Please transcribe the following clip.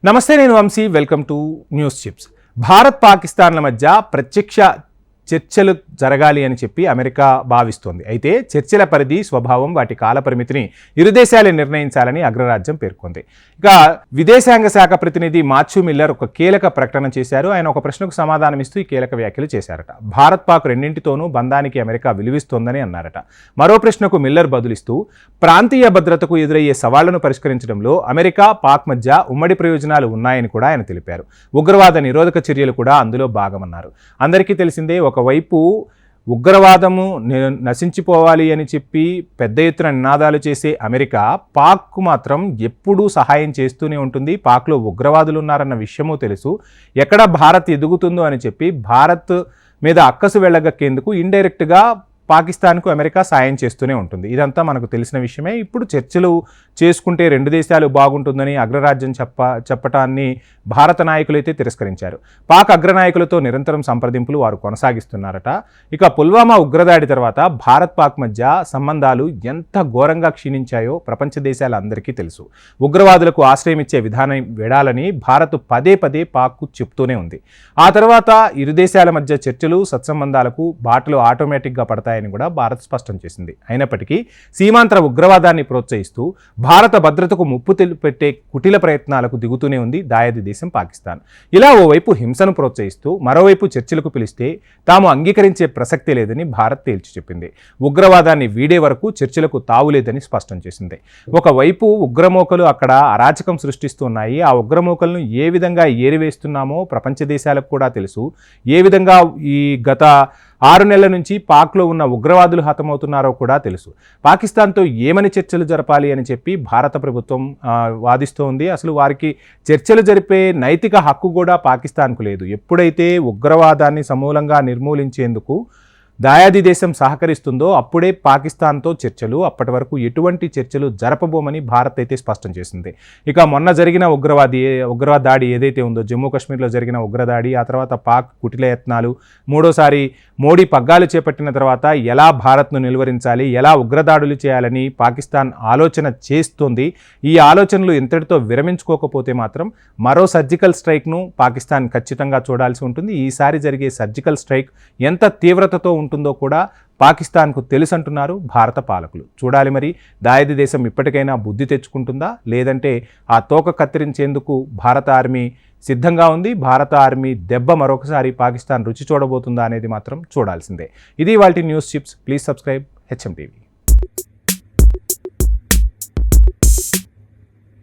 నమస్తే, నేను వంశీ. Welcome to news chips. Bharat పాకిస్తాన్ల మధ్య ప్రత్యక్ష చర్చలు జరగాలి అని చెప్పి అమెరికా భావిస్తోంది. అయితే చర్చల పరిధి, స్వభావం, వాటి కాల పరిమితిని ఇరు దేశాలే నిర్ణయించాలని అగ్రరాజ్యం పేర్కొంది. ఇక విదేశాంగ శాఖ ప్రతినిధి మాథ్యూ మిల్లర్ ఒక కీలక ప్రకటన చేశారు. ఆయన ఒక ప్రశ్నకు సమాధానమిస్తూ ఈ కీలక వ్యాఖ్యలు చేశారట. భారత్ పాక్ రెండింటితోనూ బంధానికి అమెరికా విలువిస్తోందని అన్నారట. మరో ప్రశ్నకు మిల్లర్ బదులిస్తూ ప్రాంతీయ భద్రతకు ఎదురయ్యే సవాళ్లను పరిష్కరించడంలో అమెరికా, పాక్ మధ్య ఉమ్మడి ప్రయోజనాలు ఉన్నాయని కూడా ఆయన తెలిపారు. ఉగ్రవాద నిరోధక చర్యలు కూడా అందులో భాగమన్నారు. అందరికీ తెలిసిందే, ఒకవైపు ఉగ్రవాదము నశించిపోవాలి అని చెప్పి పెద్ద ఎత్తున నినాదాలు చేసే అమెరికా, పాక్కు మాత్రం ఎప్పుడూ సహాయం చేస్తూనే ఉంటుంది. పాక్లో ఉగ్రవాదులు ఉన్నారన్న విషయమూ తెలుసు. ఎక్కడ భారత్ ఎదుగుతుందో అని చెప్పి భారత్ మీద అక్కసు వెళ్ళగక్కేందుకు ఇండైరెక్ట్గా పాకిస్తాన్కు అమెరికా సాయం చేస్తూనే ఉంటుంది. ఇదంతా మనకు తెలిసిన విషయమే. ఇప్పుడు చర్చలు చేసుకుంటే రెండు దేశాలు బాగుంటుందని అగ్రరాజ్యం చెప్పటాన్ని భారత నాయకులైతే తిరస్కరించారు. పాక్ అగ్రనాయకులతో నిరంతరం సంప్రదింపులు వారు కొనసాగిస్తున్నారట. ఇక పుల్వామా ఉగ్రదాడి తర్వాత భారత్ పాక్ మధ్య సంబంధాలు ఎంత ఘోరంగా క్షీణించాయో ప్రపంచ దేశాలందరికీ తెలుసు. ఉగ్రవాదులకు ఆశ్రయం ఇచ్చే విధానం విడాలని భారత్ పదే పదే పాక్కు చెప్తూనే ఉంది. ఆ తర్వాత ఇరు దేశాల మధ్య చర్చలు, సత్సంబంధాలకు బాటలు ఆటోమేటిక్గా పడతాయి అని కూడా భారత్ స్పష్టం చేసింది. అయినప్పటికీ సీమాంతర ఉగ్రవాదాన్ని ప్రోత్సహిస్తూ భారత భద్రతకు ముప్పు పెట్టే కుటిల ప్రయత్నాలకు దిగుతూనే ఉంది దాయాది దేశం పాకిస్తాన్. ఇలా ఓవైపు హింసను ప్రోత్సహిస్తూ మరోవైపు చర్చలకు పిలిస్తే తాము అంగీకరించే ప్రసక్తే లేదని భారత్ తేల్చి చెప్పింది. ఉగ్రవాదాన్ని వీడే వరకు చర్చలకు తావులేదని స్పష్టం చేసింది. ఒకవైపు ఉగ్రమోకలు అక్కడ అరాచకం సృష్టిస్తున్నాయి. ఆ ఉగ్రమోకలను ఏ విధంగా ఏరివేస్తున్నామో ప్రపంచ దేశాలకు కూడా తెలుసు. ఏ విధంగా ఈ గత 6 నెలల నుంచి పాక్లో ఉన్న ఉగ్రవాదులు హతమవుతున్నారో కూడా తెలుసు. పాకిస్తాన్తో ఏమని చర్చలు జరపాలి అని చెప్పి భారత ప్రభుత్వం వాదిస్తోంది. అసలు వారికి చర్చలు జరిపే నైతిక హక్కు కూడా పాకిస్తాన్కు లేదు. ఎప్పుడైతే ఉగ్రవాదాన్ని సమూలంగా నిర్మూలించేందుకు దాయాది దేశం సహకరిస్తుందో అప్పుడే పాకిస్తాన్తో చర్చలు, అప్పటి వరకు ఎటువంటి చర్చలు జరపబోమని భారత్ అయితే స్పష్టం చేసింది. ఇక మొన్న జరిగిన ఉగ్రవాద దాడి ఏదైతే ఉందో, జమ్మూ కాశ్మీర్లో జరిగిన ఉగ్రదాడి, ఆ తర్వాత పాక్ కుటిల యత్నాలు, మూడోసారి మోడీ పగ్గాలు చేపట్టిన తర్వాత ఎలా భారత్ను నిలువరించాలి, ఎలా ఉగ్రదాడులు చేయాలని పాకిస్తాన్ ఆలోచన చేస్తుంది. ఈ ఆలోచనలు ఇంతటితో విరమించుకోకపోతే మాత్రం మరో సర్జికల్ స్ట్రైక్ను పాకిస్తాన్ ఖచ్చితంగా చూడాల్సి ఉంటుంది. ఈసారి జరిగే సర్జికల్ స్ట్రైక్ ఎంత తీవ్రతతో ఉంటుందో కూడా పాకిస్తాన్కు తెలుసంటున్నారు భారత పాలకులు. చూడాలి మరి, దాయాది దేశం ఇప్పటికైనా బుద్ధి తెచ్చుకుంటుందా, లేదంటే ఆ తోక కత్తిరించేందుకు భారత ఆర్మీ సిద్ధంగా ఉంది. భారత ఆర్మీ దెబ్బ మరొకసారి పాకిస్తాన్ రుచి చూడబోతుందా అనేది మాత్రం చూడాల్సిందే. ఇది ఇవాల్టి news chips. Please subscribe HM TV.